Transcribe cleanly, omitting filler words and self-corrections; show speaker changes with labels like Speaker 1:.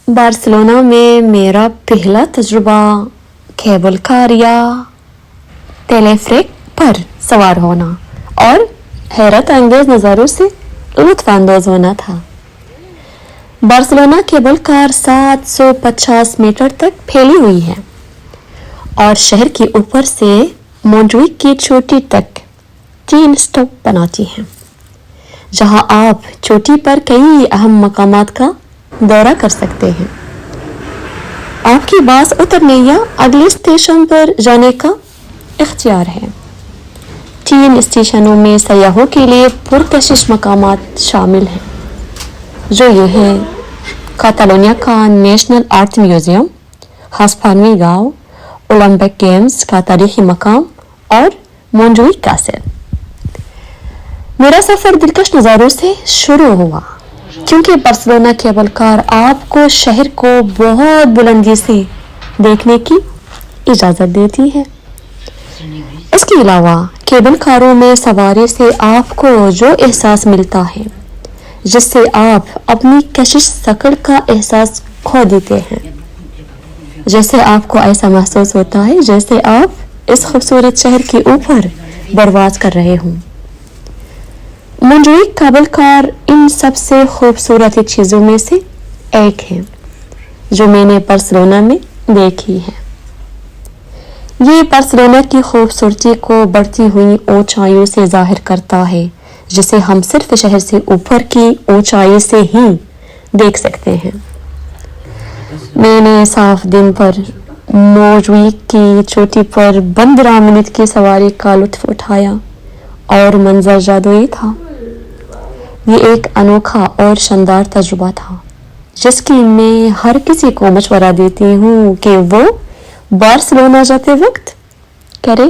Speaker 1: Barcelona में मेरा पहला तजुर्बा केबल कार या टेलीफ्रिक पर सवार होना और हैरत अंगेज नज़ारों से लुत्फ़ अंदोज़ होना था। बार्सिलोना केबल कार 750 मीटर तक फैली हुई है और शहर के ऊपर से मोंजुइक की चोटी तक 3 स्टॉप बनाती है, जहां आप चोटी पर कई अहम मकामात का दौरा कर सकते हैं। आपकी बस उतरने या अगले स्टेशन पर जाने का इख्तियार है। 3 स्टेशनों में सयाहों के लिए पुरकशिश मकामात शामिल हैं, जो ये हैं कातालोनिया का नेशनल आर्ट म्यूजियम, हस्पानवी गांव, ओलंपिक गेम्स का तारीखी मकाम और मोंजुइक कैसल। मेरा सफर दिलकश नज़ारों से शुरू हुआ क्योंकि बार्सिलोना केबल कार आपको शहर को बहुत बुलंदी से देखने की इजाज़त देती है। इसके अलावा केबल कारों में सवारी से आपको जो एहसास मिलता है, जिससे आप अपनी कशिश सकड़ का एहसास खो देते हैं, जैसे आपको ऐसा महसूस होता है जैसे आप इस खूबसूरत शहर के ऊपर परवाज़ कर रहे हों। मोंजुइक केबल कार इन सबसे खूबसूरत चीज़ों में से एक है जो मैंने बार्सिलोना में देखी है। ये बार्सिलोना की खूबसूरती को बढ़ती हुई ऊंचाइयों से जाहिर करता है, जिसे हम सिर्फ शहर से ऊपर की ऊंचाई से ही देख सकते हैं। मैंने साफ दिन पर मोंजुइक की चोटी पर 15 मिनट की सवारी का लुत्फ उठाया और मंजर जादुई था। ये एक अनोखा और शानदार तजुर्बा था, जिसकी मैं हर किसी को मशवरा देती हूँ कि वो बार्सिलोना जाते वक्त करे।